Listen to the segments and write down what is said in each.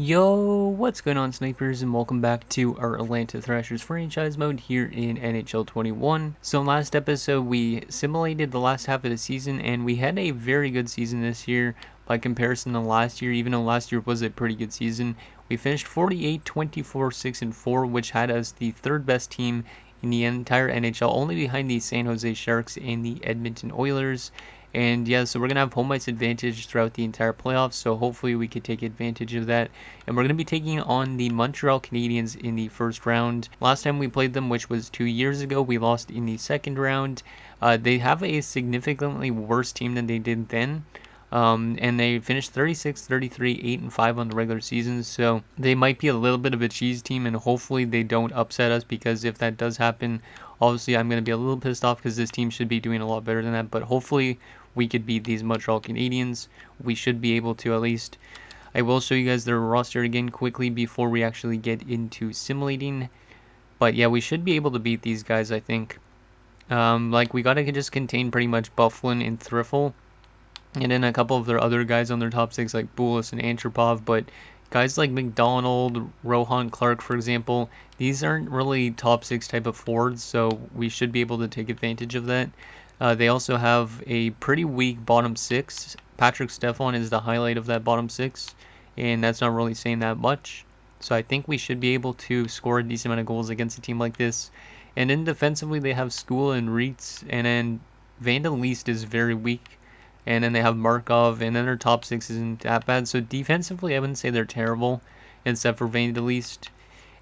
Yo, what's going on, snipers, and welcome back to our Atlanta Thrashers franchise mode here in NHL 21. So in last episode, we simulated the last half of the season, and we had a very good season this year by comparison to last year, even though last year was a pretty good season. We finished 48, 24, 6, and 4, which had us the third best team in the entire NHL, only behind the San Jose Sharks and the Edmonton Oilers. And yeah, so we're going to have home ice advantage throughout the entire playoffs, so hopefully we could take advantage of that. And we're going to be taking on the Montreal Canadiens in the first round. Last time we played them, which was 2 years ago, we lost in the second round. They have a significantly worse team than they did then. And they finished 36, 33, 8, and 5 on the regular season, so they might be a little bit of a cheese team, and hopefully they don't upset us, because if that does happen, obviously I'm going to be a little pissed off, because this team should be doing a lot better than that. But hopefully we could beat these Montreal Canadiens. We should be able to, at least. I will show you guys their roster again quickly before we actually get into simulating. But yeah, we should be able to beat these guys, I think. Like, we got to just contain pretty much Bufflin and Thriffle, and then a couple of their other guys on their top six, like Bulis and Antropov. But guys like McDonald, Rohan Clark, for example, these aren't really top six type of forwards, so we should be able to take advantage of that. They also have a pretty weak bottom six. Patrick Stefan is the highlight of that bottom six, and that's not really saying that much. So I think we should be able to score a decent amount of goals against a team like this. And then defensively, they have School and Reitz, and then Vandal Least is very weak. And then they have Markov, and then their top six isn't that bad. So defensively, I wouldn't say they're terrible, except for Vandal Least.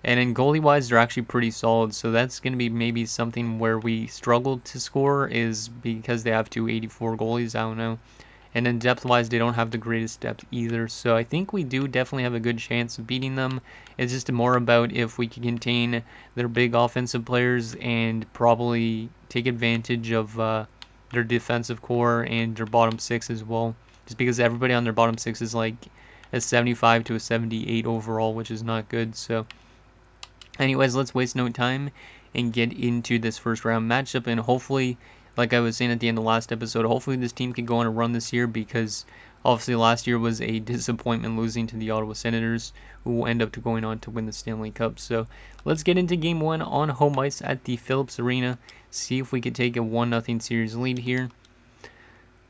And then goalie-wise, they're actually pretty solid. So that's going to be maybe something where we struggle to score, is because they have 284 goalies. I don't know. And then depth-wise, they don't have the greatest depth either. So I think we do definitely have a good chance of beating them. It's just more about if we can contain their big offensive players and probably take advantage of their defensive core and their bottom six as well. Just because everybody on their bottom six is like a 75 to a 78 overall, which is not good. So anyways, let's waste no time and get into this first round matchup. And hopefully, like I was saying at the end of the last episode, hopefully this team can go on a run this year, because obviously last year was a disappointment, losing to the Ottawa Senators, who will end up going on to win the Stanley Cup. So let's get into game one on home ice at the Phillips Arena. See if we could take a 1-0 series lead here.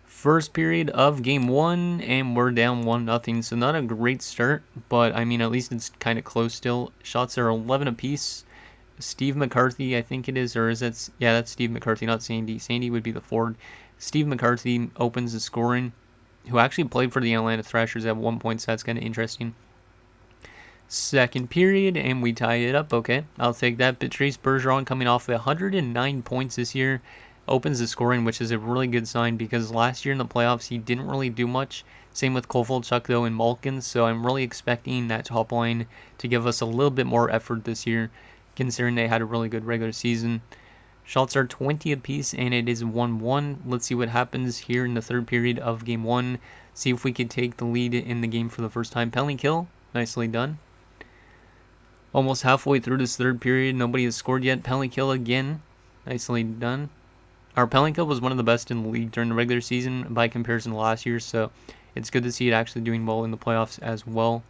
First period of game one, and we're down 1-0, so not a great start, but I mean, at least it's kind of close still. Shots are 11 apiece. Steve McCarthy, I think it is, or is that, yeah, that's Steve McCarthy, not Sandy. Sandy would be the forward. Steve McCarthy opens the scoring, who actually played for the Atlanta Thrashers at one point, so that's kind of interesting. Second period, and we tie it up. Okay, I'll take that. Patrice Bergeron, coming off 109 points this year, opens the scoring, which is a really good sign, because last year in the playoffs he didn't really do much. Same with Kovalchuk though and Malkin, so I'm really expecting that top line to give us a little bit more effort this year, considering they had a really good regular season. Shots are 20 apiece, and it is 1-1. Let's see what happens here in the third period of game one. See if we can take the lead in the game for the first time. Penalty kill, nicely done. Almost halfway through this third period, nobody has scored yet. Penalty kill again, nicely done. Our penalty kill was one of the best in the league during the regular season by comparison to last year, so it's good to see it actually doing well in the playoffs as well.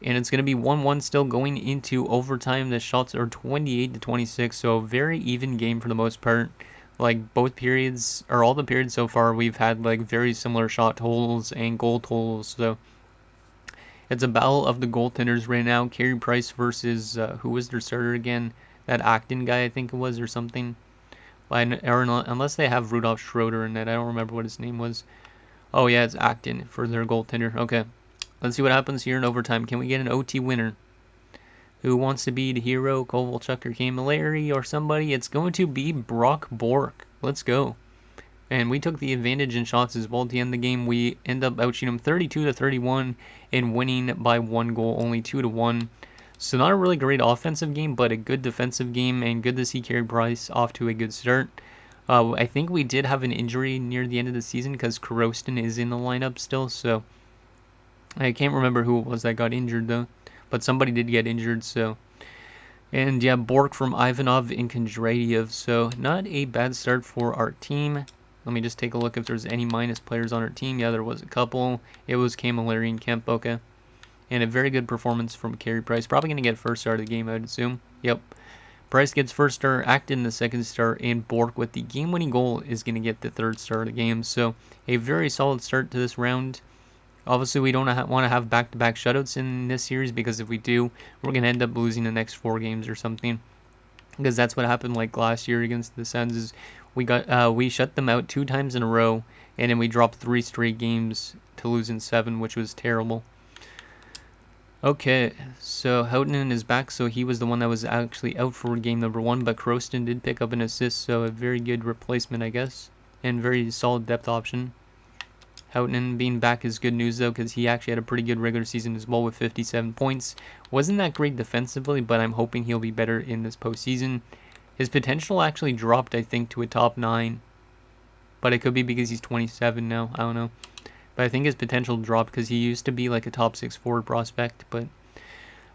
And it's going to be 1-1 still going into overtime. The shots are 28 to 26, so a very even game for the most part. Like, both periods, or all the periods so far, we've had like very similar shot totals and goal totals. So it's a battle of the goaltenders right now. Carey Price versus, who was their starter again? That Acton guy, I think it was, or something. Or unless they have Rudolph Schroeder in it. I don't remember what his name was. Oh yeah, it's Acton for their goaltender. Okay. Let's see what happens here in overtime. Can we get an OT winner? Who wants to be the hero? Kovalchuk or Camilleri or somebody? It's going to be Brock Bork. Let's go. And we took the advantage in shots as well at the end of the game. We end up outshooting them 32 to 31 and winning by 1 goal, only 2-1. So not a really great offensive game, but a good defensive game, and good to see Carey Price off to a good start. I think we did have an injury near the end of the season, because Korostin is in the lineup still, so I can't remember who it was that got injured though, but somebody did get injured. So, and yeah, Bork from Ivanov and Kondratyev, so not a bad start for our team. Let me just take a look if there's any minus players on our team. Yeah, there was a couple. It was Camilleri and Kemp, okay. And a very good performance from Carey Price. Probably going to get first star of the game, I would assume. Yep. Price gets first star, Acton the second star, and Bork with the game-winning goal is going to get the third star of the game. So a very solid start to this round. Obviously, we don't want to have back-to-back shutouts in this series, because if we do, we're going to end up losing the next 4 games or something. Because that's what happened like last year against the Sens. Is we shut them out 2 times in a row, and then we dropped 3 straight games to lose in 7, which was terrible. Okay, so Houghton is back, so he was the one that was actually out for game number 1, but Croston did pick up an assist, so a very good replacement, I guess, and very solid depth option. Houghton being back is good news, though, because he actually had a pretty good regular season as well with 57 points. Wasn't that great defensively, but I'm hoping he'll be better in this postseason. His potential actually dropped, I think, to a top 9, but it could be because he's 27 now, I don't know. But I think his potential dropped because he used to be like a top 6 forward prospect. But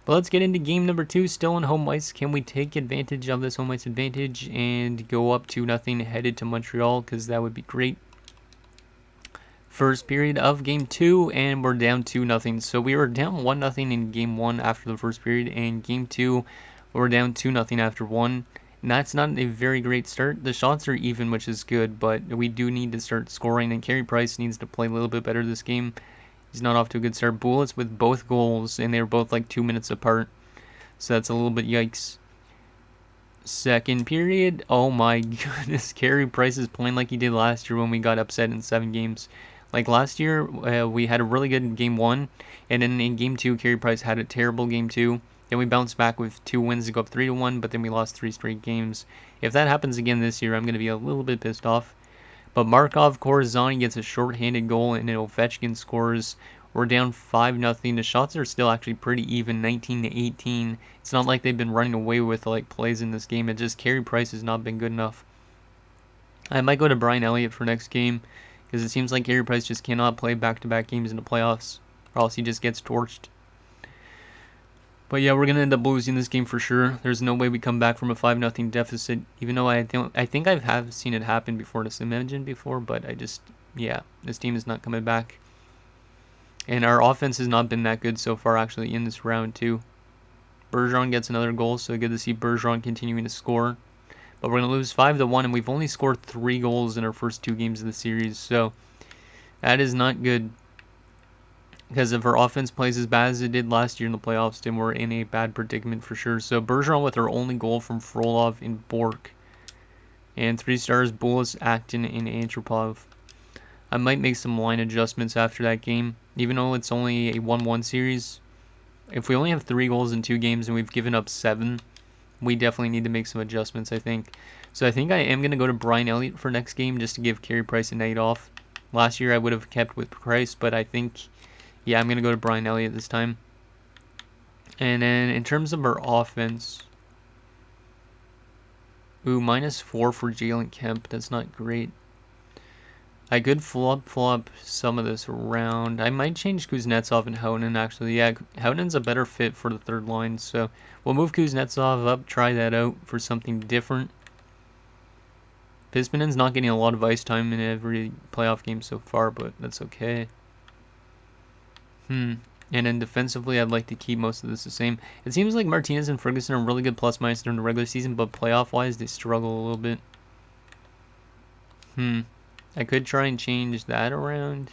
let's get into game number 2. Still on home ice. Can we take advantage of this home ice advantage and go up 2-0 headed to Montreal? Because that would be great. First period of game 2, and we're down 2-0. So we were down 1-0 in game 1 after the first period, and game 2 we're down 2-0 after 1. And that's not a very great start. The shots are even, which is good, but we do need to start scoring, and Carey Price needs to play a little bit better this game. He's not off to a good start. Bullets with both goals, and they were both like 2 minutes apart. So that's a little bit yikes. Second period, oh my goodness, Carey Price is playing like he did last year when we got upset in 7 games. Like last year, we had a really good game 1, and then in game 2, Carey Price had a terrible game 2. Then we bounced back with 2 wins to go up 3-1, but then we lost 3 straight games. If that happens again this year, I'm going to be a little bit pissed off. But Markov Corazani gets a short-handed goal, and then Ovechkin scores. We're down 5-0. The shots are still actually pretty even, 19-18. It's not like they've been running away with like plays in this game. It just Carey Price has not been good enough. I might go to Brian Elliott for next game, because it seems like Carey Price just cannot play back-to-back games in the playoffs, or else he just gets torched. But yeah, we're going to end up losing this game for sure. There's no way we come back from a 5-0 deficit, even though I think I have seen it happen before to some engine before, but yeah, this team is not coming back. And our offense has not been that good so far, actually, in this round, too. Bergeron gets another goal, so good to see Bergeron continuing to score. But we're going to lose 5-1, and we've only scored 3 goals in our first 2 games of the series, so that is not good. Because if our offense plays as bad as it did last year in the playoffs, then we're in a bad predicament for sure. So Bergeron with our only goal from Frolov and Bork. And 3 stars, Bullis, Acton, and Antropov. I might make some line adjustments after that game, even though it's only a 1-1 series. If we only have 3 goals in 2 games and we've given up 7, we definitely need to make some adjustments, I think. So I think I am going to go to Brian Elliott for next game, just to give Carey Price a night off. Last year I would have kept with Price, but I think, yeah, I'm going to go to Brian Elliott this time. And then in terms of our offense, -4 for Jalen Kemp. That's not great. I could flop some of this around. I might change Kuznetsov and Houghton, actually. Yeah, Houghton's a better fit for the third line, so we'll move Kuznetsov up, try that out for something different. Pismanen's not getting a lot of ice time in every playoff game so far, but that's okay. And then defensively, I'd like to keep most of this the same. It seems like Martinez and Ferguson are really good plus-minus during the regular season, but playoff-wise, they struggle a little bit. I could try and change that around.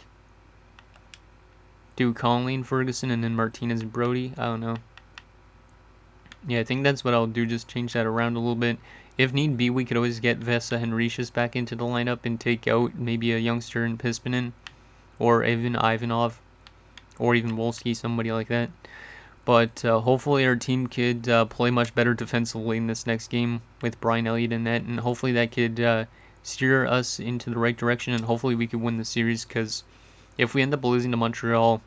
Do Conley and Ferguson, and then Martinez and Brody. I don't know. Yeah, I think that's what I'll do, just change that around a little bit. If need be, we could always get Vesa Henriques back into the lineup and take out maybe a youngster in Pispanen, or even Ivanov, or even Wolski, somebody like that. But hopefully our team could play much better defensively in this next game with Brian Elliott in net, and hopefully that could steer us into the right direction, and hopefully we could win the series, because if we end up losing to Montreal,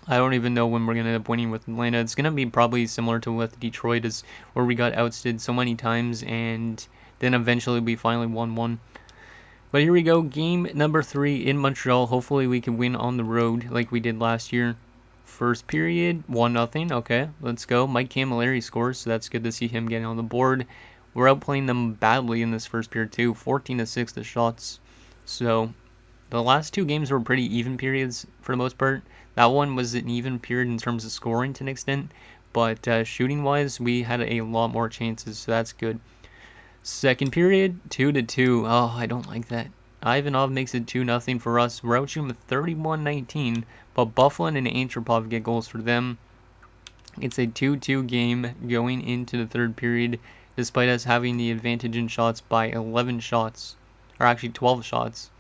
I don't even know when we're going to end up winning with Atlanta. It's going to be probably similar to with Detroit, is where we got ousted so many times, and then eventually we finally won one. But here we go, game number 3 in Montreal. Hopefully we can win on the road like we did last year. First period, 1-0. Okay, let's go. Mike Camilleri scores, so that's good to see him getting on the board. We're outplaying them badly in this first period too, 14-6 the shots. So The last 2 games were pretty even periods for the most part. That one was an even period in terms of scoring to an extent, but shooting-wise, we had a lot more chances, so that's good. Second period, 2-2. Oh, I don't like that. Ivanov makes it 2-0 for us. We're outshooting with 31-19, but Bufflin and Antropov get goals for them. It's a 2-2 game going into the third period, despite us having the advantage in shots by 11 shots, or actually 12 shots.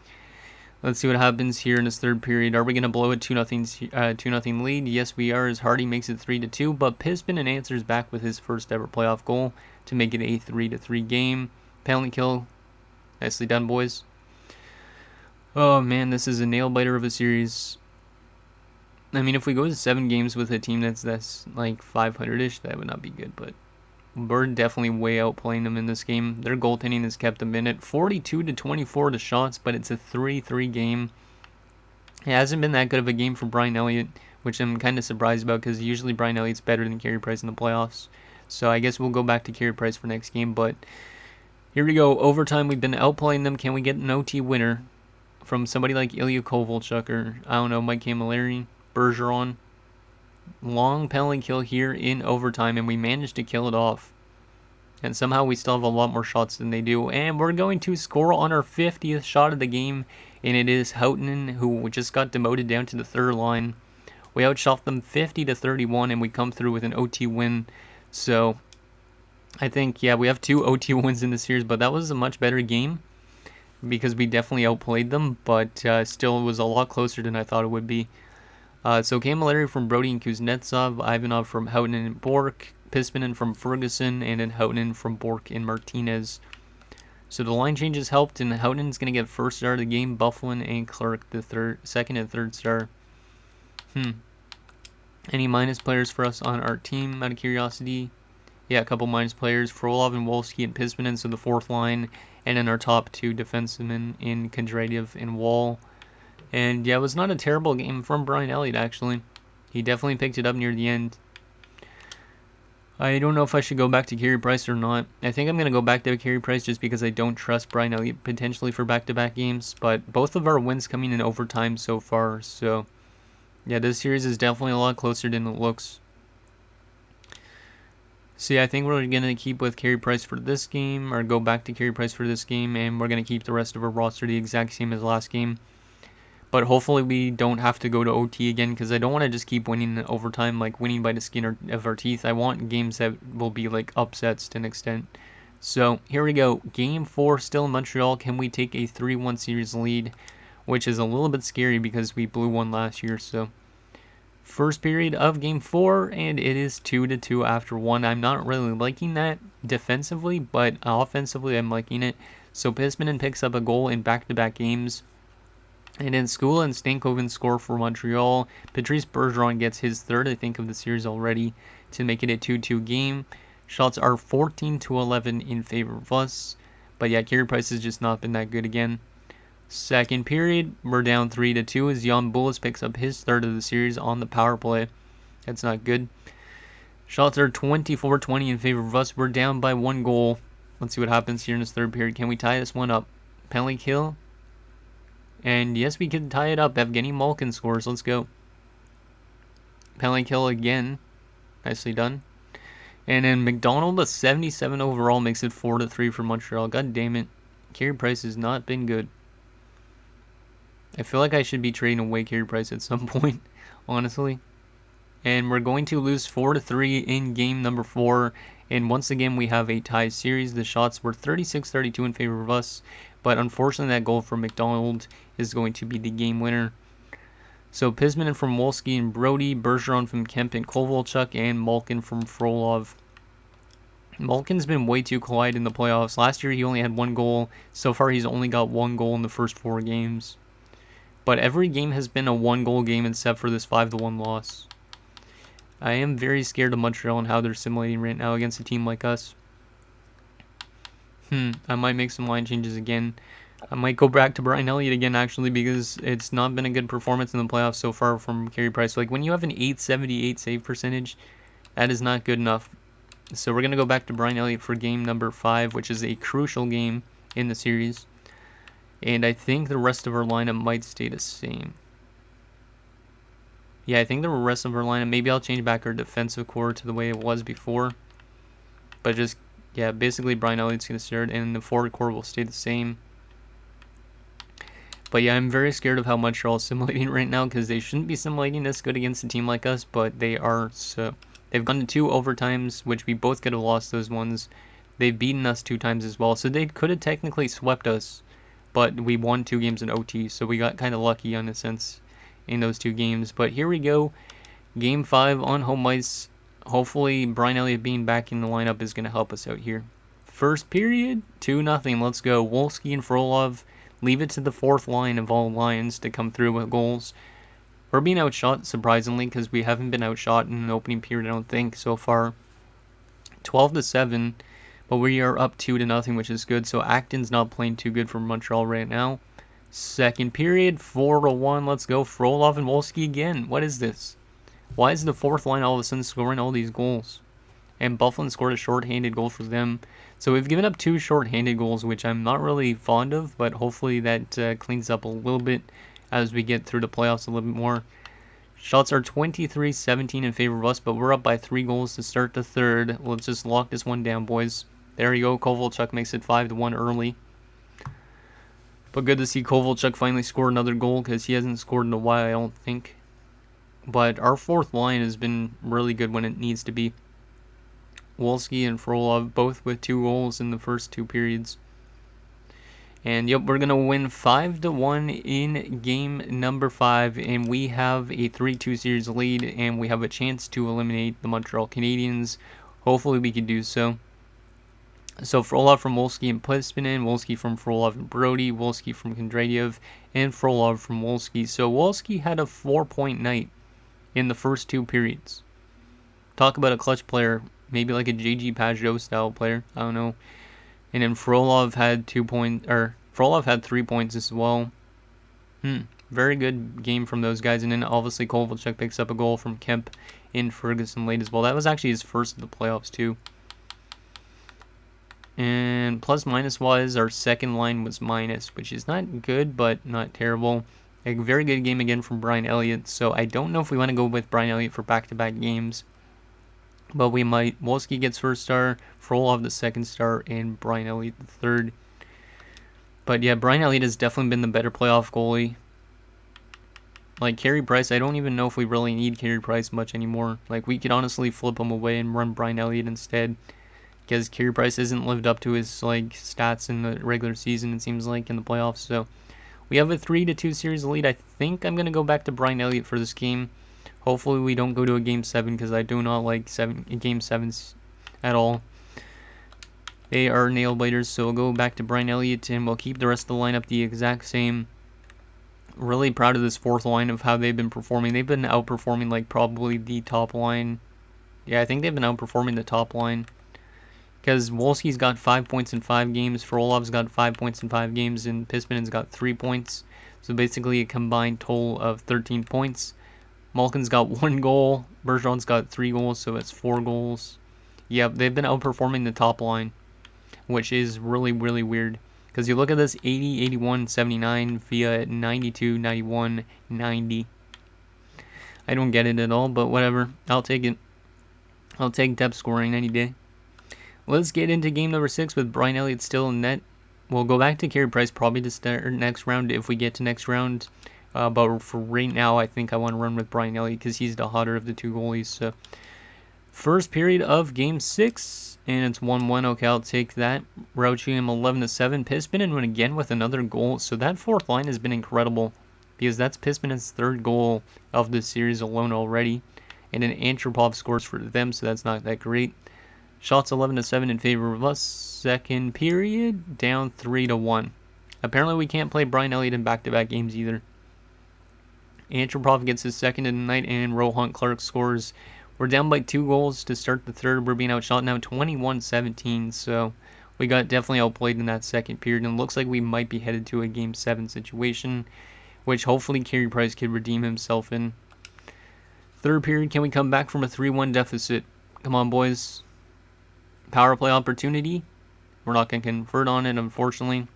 Let's see what happens here in this third period. Are we going to blow a 2-0 lead? Yes, we are, as Hardy makes it 3-2, but Pispin answers back with his first ever playoff goal to make it a 3-3 game. Penalty kill. Nicely done, boys. Oh, man, this is a nail-biter of a series. I mean, if we go to 7 games with a team that's like 500-ish, that would not be good, but we're definitely way outplaying them in this game. Their goaltending has kept them in it. 42-24 to shots, but it's a 3-3 game. It hasn't been that good of a game for Brian Elliott, which I'm kind of surprised about because usually Brian Elliott's better than Carey Price in the playoffs. So I guess we'll go back to Carey Price for next game, but here we go. Overtime, we've been outplaying them. Can we get an OT winner from somebody like Ilya Kovalchuk or, I don't know, Mike Camilleri, Bergeron? Long penalty kill here in overtime, and we managed to kill it off. And somehow we still have a lot more shots than they do. And we're going to score on our 50th shot of the game, and it is Houghton, who just got demoted down to the third line. We outshot them 50-31, and we come through with an OT win. So I think, yeah, we have 2 OT wins in the series, but that was a much better game because we definitely outplayed them, but still it was a lot closer than I thought it would be. So Camilleri from Brody and Kuznetsov, Ivanov from Houghton and Bork, Pispinen from Ferguson, and then Houghton from Bork and Martinez. So the line changes helped, and Houghton's going to get first star of the game, Bufflin and Clark the second and third star. Any minus players for us on our team, out of curiosity? Yeah, a couple minus players, Frolov and Wolski and Pispinen, so the fourth line, and then our top 2 defensemen in Kondrativ and Wall. And yeah, it was not a terrible game from Brian Elliott, actually. He definitely picked it up near the end. I don't know if I should go back to Carey Price or not. I think I'm going to go back to Carey Price just because I don't trust Brian Elliott potentially for back-to-back games. But both of our wins coming in overtime so far. So yeah, this series is definitely a lot closer than it looks. So yeah, I think we're going to keep with Carey Price for this game, or go back to Carey Price for this game, and we're going to keep the rest of our roster the exact same as last game. But hopefully we don't have to go to OT again, because I don't want to just keep winning in overtime, like winning by the skin of our teeth. I want games that will be like upsets to an extent. So here we go. Game 4 still in Montreal. Can we take a 3-1 series lead? Which is a little bit scary because we blew one last year. So first period of Game 4, and it is 2-2 after 1. I'm not really liking that defensively, but offensively I'm liking it. So Pispinen picks up a goal in back-to-back games. And then Skula and Stankoven score for Montreal. Patrice Bergeron gets his third, I think, of the series already to make it a 2-2 game. Shots are 14-11 in favor of us. But yeah, Carey Price has just not been that good again. Second period, we're down 3-2 as Jan Bullis picks up his third of the series on the power play. That's not good. Shots are 24-20 in favor of us. We're down by 1 goal. Let's see what happens here in this third period. Can we tie this one up? Penalty kill. And yes, we can tie it up. Evgeny Malkin scores. Let's go. Penalty kill again. Nicely done. And then McDonald, a 77 overall, makes it 4-3 for Montreal. God damn it. Carey Price has not been good. I feel like I should be trading away Carey Price at some point, honestly. And we're going to lose 4-3 in game number 4. And once again, we have a tie series. The shots were 36-32 in favor of us. But unfortunately, that goal from McDonald is going to be the game winner. So Pispinen from Wolski and Brody, Bergeron from Kemp and Kovalchuk, and Malkin from Frolov. Malkin's been way too quiet in the playoffs. Last year, he only had 1 goal. So far, he's only got 1 goal in the first 4 games. But every game has been a 1-goal game except for this 5-1 loss. I am very scared of Montreal and how they're simulating right now against a team like us. I might make some line changes again. I might go back to Brian Elliott again, actually, because it's not been a good performance in the playoffs so far from Carey Price. Like, when you have an 878 save percentage, that is not good enough. So we're going to go back to Brian Elliott for game number 5, which is a crucial game in the series. And I think the rest of our lineup might stay the same. Yeah, I think the rest of our lineup, maybe I'll change back our defensive core to the way it was before. But just, yeah, basically Brian Elliott's going to start, and the forward core will stay the same. But yeah, I'm very scared of how Montreal is simulating right now, because they shouldn't be simulating this good against a team like us, but they are. So they've gone to 2 overtimes, which we both could have lost those ones. They've beaten us 2 times as well, so they could have technically swept us, but we won 2 games in OT, so we got kind of lucky in a sense in those 2 games. But here we go, Game 5 on home ice. Hopefully Brian Elliott being back in the lineup is going to help us out here. First period, 2-0. Let's go. Wolski and Frolov. Leave it to the 4th line of all lines to come through with goals. We're being outshot, surprisingly, because we haven't been outshot in the opening period, I don't think, so far. 12-7, but we are up 2-0, which is good. So Acton's not playing too good for Montreal right now. Second period, 4-1. Let's go. Frolov and Wolski again. What is this? Why is the 4th line all of a sudden scoring all these goals? And Bufflin scored a shorthanded goal for them. So we've given up 2 shorthanded goals, which I'm not really fond of, but hopefully that cleans up a little bit as we get through the playoffs a little bit more. Shots are 23-17 in favor of us, but we're up by 3 goals to start the third. Let's just lock this one down, boys. There you go. Kovalchuk makes it 5-1 early. But good to see Kovalchuk finally score another goal, because he hasn't scored in a while, I don't think. But our 4th line has been really good when it needs to be. Wolski and Frolov both with 2 goals in the first 2 periods. And yep, we're going to win 5-1 in game number 5. And we have a 3-2 series lead. And we have a chance to eliminate the Montreal Canadiens. Hopefully we can do so. So Frolov from Wolski and Pispinen, Wolski from Frolov and Brody, Wolski from Kondratyov, and Frolov from Wolski. So Wolski had a 4-point night in the first 2 periods. Talk about a clutch player. Maybe like a JG Pajot style player. I don't know. And then Frolov had 2 points, or Frolov had 3 points as well. Very good game from those guys. And then obviously Kovalchuk picks up a goal from Kemp in Ferguson late as well. That was actually his first of the playoffs too. And plus minus wise, our second line was minus, which is not good, but not terrible. A very good game again from Brian Elliott. So I don't know if we want to go with Brian Elliott for back-to-back games. But we might. Wolski gets first star, Frolov the second star, and Brian Elliott the third. But yeah, Brian Elliott has definitely been the better playoff goalie. Like Carey Price, I don't even know if we really need Carey Price much anymore. Like we could honestly flip him away and run Brian Elliott instead. Because Carey Price hasn't lived up to his like stats in the regular season, it seems like, in the playoffs. So we have a 3-2 series lead. I think I'm going to go back to Brian Elliott for this game. Hopefully we don't go to a Game 7, because I do not like Game 7s at all. They are nail-biters, so we'll go back to Brian Elliott, and we'll keep the rest of the lineup the exact same. Really proud of this 4th line of how they've been performing. They've been outperforming like probably the top line. Yeah, I think they've been outperforming the top line. Because Wolski's got 5 points in 5 games, Frolov's got 5 points in 5 games, and Pispenen's got 3 points. So basically a combined total of 13 points. Malkin's got 1 goal. Bergeron's got 3 goals, so it's 4 goals. Yep, they've been outperforming the top line, which is really, really weird. Because you look at this, 80, 81, 79, via 92, 91, 90. I don't get it at all, but whatever. I'll take it. I'll take depth scoring any day. Let's get into game number 6 with Brian Elliott still in net. We'll go back to Carey Price probably to start next round if we get to next round. But for right now, I think I want to run with Brian Elliott because he's the hotter of the 2 goalies. So, first period of game 6, and it's 1-1. Okay, I'll take that. Rouchy him 11-7. Pispinen went again with another goal. So that 4th line has been incredible because that's Pispenen's 3rd goal of the series alone already. And then Antropov scores for them, so that's not that great. Shots 11-7 in favor of us. Second period, down 3-1. Apparently we can't play Brian Elliott in back-to-back games either. Antropov gets his second of the night, and Rohan Clark scores. We're down by 2 goals to start the third. We're being outshot now 21-17, so we got definitely outplayed in that second period, and it looks like we might be headed to a Game 7 situation, which hopefully Carey Price could redeem himself in. Third period, can we come back from a 3-1 deficit? Come on, boys. Power play opportunity. We're not going to convert on it, unfortunately.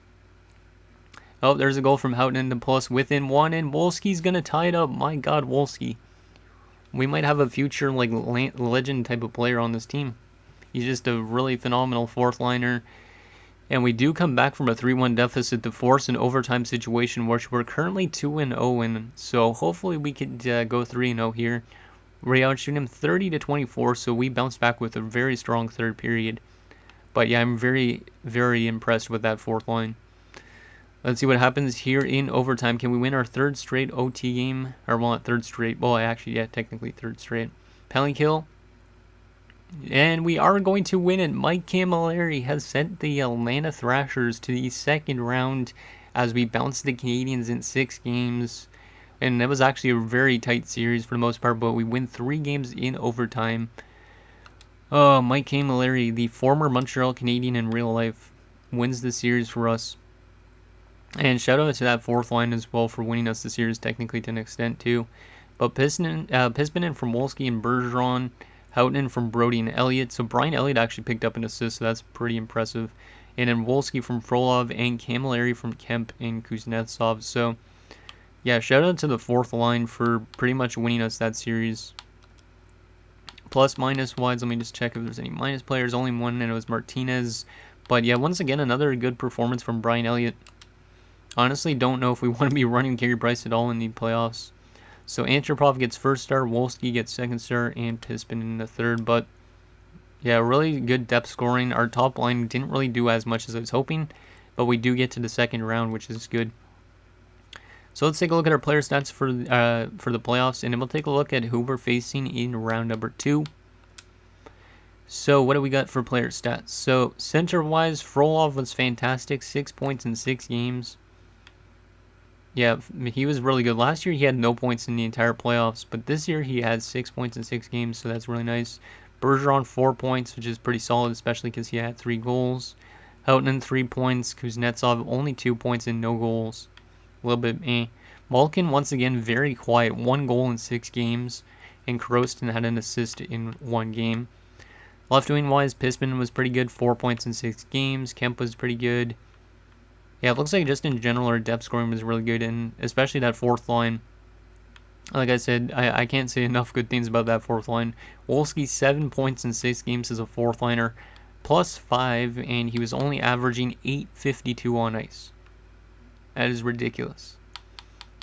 Oh, there's a goal from Houghton to plus within one, and Wolski's going to tie it up. My God, Wolski. We might have a future like legend type of player on this team. He's just a really phenomenal fourth liner. And we do come back from a 3-1 deficit to force an overtime situation, which we're currently 2-0 in. So hopefully we could go 3-0 here. We outshoot him 30-24, so we bounce back with a very strong third period. But yeah, I'm very, very impressed with that fourth line. Let's see what happens here in overtime. Can we win our third straight OT game? Or, well, not third straight. Well, actually, yeah, technically third straight. Penalty kill. And we are going to win it. Mike Camilleri has sent the Atlanta Thrashers to the second round as we bounce the Canadiens in 6 games. And it was actually a very tight series for the most part, but we win 3 games in overtime. Oh, Mike Camilleri, the former Montreal Canadien in real life, wins the series for us. And shout out to that fourth line as well for winning us the series technically to an extent too. But Pispinen from Wolski and Bergeron, Houghton from Brody and Elliott. So Brian Elliott actually picked up an assist, so that's pretty impressive. And then Wolski from Frolov and Camilleri from Kemp and Kuznetsov. So yeah, shout out to the fourth line for pretty much winning us that series. Plus minus wise, let me just check if there's any minus players. Only one, and it was Martinez. But yeah, once again, another good performance from Brian Elliott. Honestly, don't know if we want to be running Carey Price at all in the playoffs. So Antropov gets first star, Wolski gets second star, and Pispin in the third. But yeah, really good depth scoring. Our top line didn't really do as much as I was hoping, but we do get to the second round, which is good. So let's take a look at our player stats for the playoffs, and then we'll take a look at who we're facing in round number 2. So what do we got for player stats? So center-wise, Frolov was fantastic, 6 points in 6 games. Yeah, he was really good. Last year he had no points in the entire playoffs, but this year he had 6 points in 6 games, so that's really nice. Bergeron 4 points, which is pretty solid, especially because he had 3 goals. Houghton 3 points. Kuznetsov only 2 points and no goals. A little bit eh. Malkin once again very quiet, 1 goal in 6 games, and Karostin had an assist in 1 game. Left wing wise, Pispin was pretty good, 4 points in 6 games. Kemp was pretty good. Yeah, it looks like just in general our depth scoring was really good, and especially that fourth line. Like I said, I can't say enough good things about that fourth line. Wolski 7 points in 6 games as a fourth liner, plus 5, and he was only averaging .852 on ice. That is ridiculous.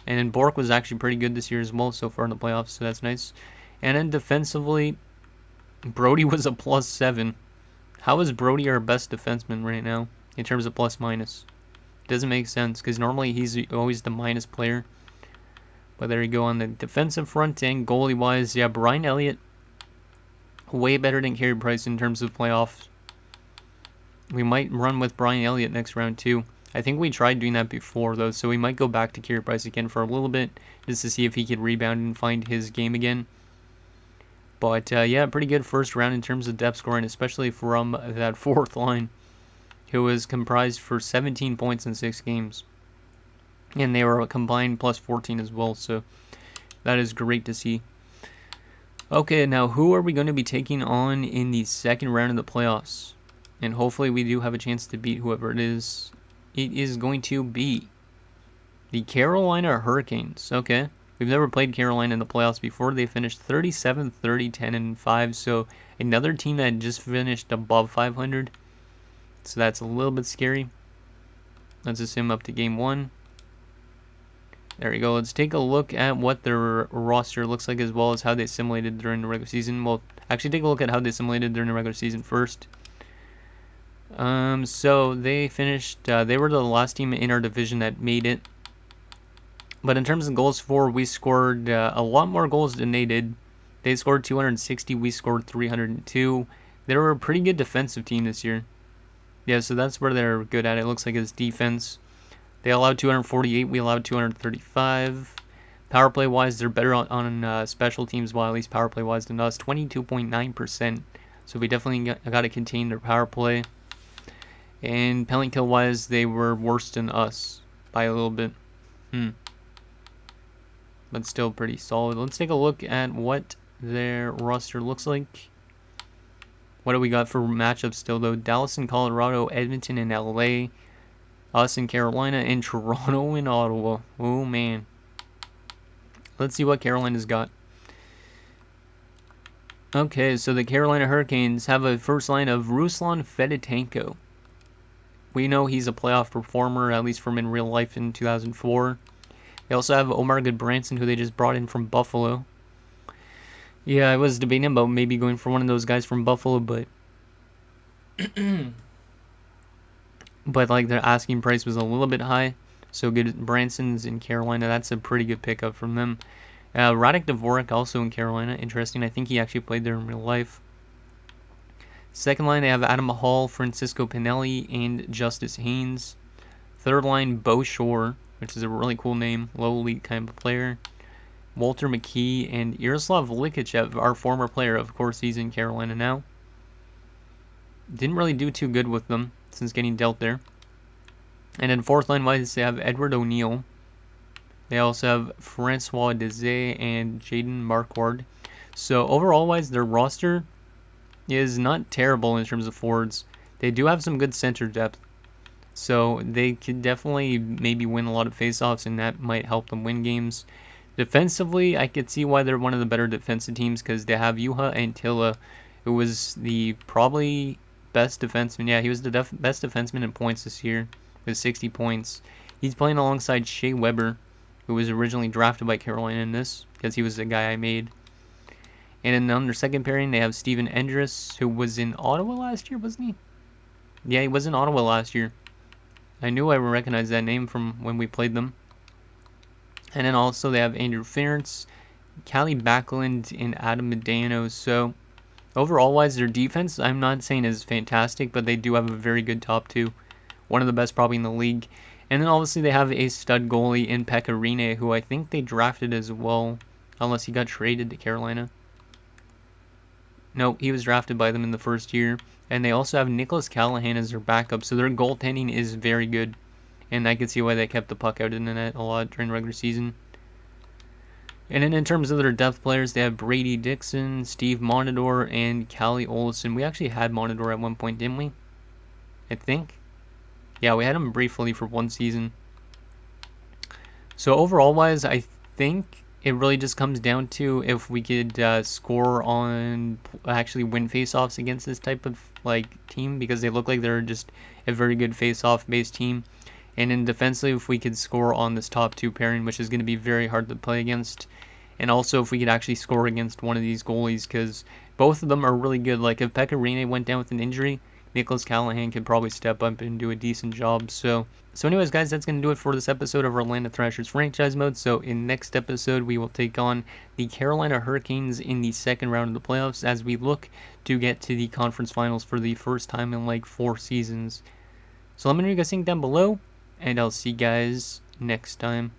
And then Bork was actually pretty good this year as well so far in the playoffs, so that's nice. And then defensively, Brody was a plus 7. How is Brody our best defenseman right now in terms of plus minus? Doesn't make sense because normally he's always the minus player. But there you go on the defensive front and goalie wise. Yeah, Brian Elliott way better than Carey Price in terms of playoffs. We might run with Brian Elliott next round too. I think we tried doing that before though, so we might go back to Carey Price again for a little bit just to see if he could rebound and find his game again. But yeah, pretty good first round in terms of depth scoring, especially from that fourth line, who was comprised for 17 points in 6 games. And they were combined plus 14 as well, so that is great to see. Okay, now who are we going to be taking on in the second round of the playoffs? And hopefully we do have a chance to beat whoever it is. It is going to be the Carolina Hurricanes. Okay, we've never played Carolina in the playoffs before. They finished 37, 30, 10, and 5, so another team that just finished above 500. So that's a little bit scary. Let's assume up to game 1. There we go. Let's take a look at what their roster looks like as well as how they simulated during the regular season. We'll actually take a look at how they simulated during the regular season first. So they finished, they were the last team in our division that made it. But in terms of goals for, we scored a lot more goals than they did. They scored 260, we scored 302. They were a pretty good defensive team this year. Yeah, so that's where they're good at. It looks like it's defense. They allowed 248. We allowed 235. Power play wise, they're better on special teams, while at least power play wise than us. 22.9%. So we definitely got to contain their power play. And penalty kill wise, they were worse than us by a little bit. But still pretty solid. Let's take a look at what their roster looks like. What do we got for matchups still though? Dallas and Colorado, Edmonton and LA. Us in Carolina, and Toronto and Ottawa. Oh, man. Let's see what Carolina's got. Okay, so the Carolina Hurricanes have a first line of Ruslan Fedotenko. We know he's a playoff performer, at least from in real life in 2004. They also have Omar Goodbranson, who they just brought in from Buffalo. Yeah, I was debating about maybe going for one of those guys from Buffalo, but like their asking price was a little bit high. So Goodbranson's in Carolina. That's a pretty good pickup from them. Radek Dvorak also in Carolina. Interesting. I think he actually played there in real life. Second line, they have Adam Hall, Francisco Pinelli, and Justice Haynes. Third line, Bo Shore, which is a really cool name. Low elite kind of player. Walter McKee and Yaroslav Likachev, our former player. Of course, he's in Carolina now. Didn't really do too good with them since getting dealt there. And then fourth line wise, they have Edward O'Neill. They also have Francois Dezay and Jaden Marquard. So overall wise, their roster is not terrible in terms of forwards. They do have some good center depth. So they could definitely maybe win a lot of faceoffs, and that might help them win games. Defensively, I could see why they're one of the better defensive teams, because they have Juha Antila, who was the probably best defenseman. Yeah, he was the best defenseman in points this year with 60 points. He's playing alongside Shea Weber, who was originally drafted by Carolina in this, because he was the guy I made. And then on their second pairing, they have Steven Endress, who was in Ottawa last year, wasn't he? Yeah, he was in Ottawa last year. I knew I recognized that name from when we played them. And then also they have Andrew Ferentz, Callie Backlund, and Adam Medano. So overall wise, their defense, I'm not saying is fantastic, but they do have a very good top two. One of the best probably in the league. And then obviously they have a stud goalie in Pekka Rinne, who I think they drafted as well, unless he got traded to Carolina. No, he was drafted by them in the first year. And they also have Nicholas Callahan as their backup, so their goaltending is very good. And I could see why they kept the puck out in the net a lot during regular season. And then in terms of their depth players, they have Brady Dixon, Steve Monador, and Callie Olson. We actually had Monador at one point, didn't we? I think. Yeah, we had him briefly for one season. So overall wise, I think it really just comes down to if we could score on, actually win faceoffs against this type of team, because they look like they're just a very good faceoff based team. And in defensively, if we could score on this top two pairing, which is going to be very hard to play against. And also if we could actually score against one of these goalies, because both of them are really good. Like if Pekka Rinne went down with an injury, Nicholas Callahan could probably step up and do a decent job. So anyways, guys, that's going to do it for this episode of our Atlanta Thrashers franchise mode. So in next episode, we will take on the Carolina Hurricanes in the second round of the playoffs as we look to get to the conference finals for the first time in 4 seasons. So let me know what you guys think down below, and I'll see you guys next time.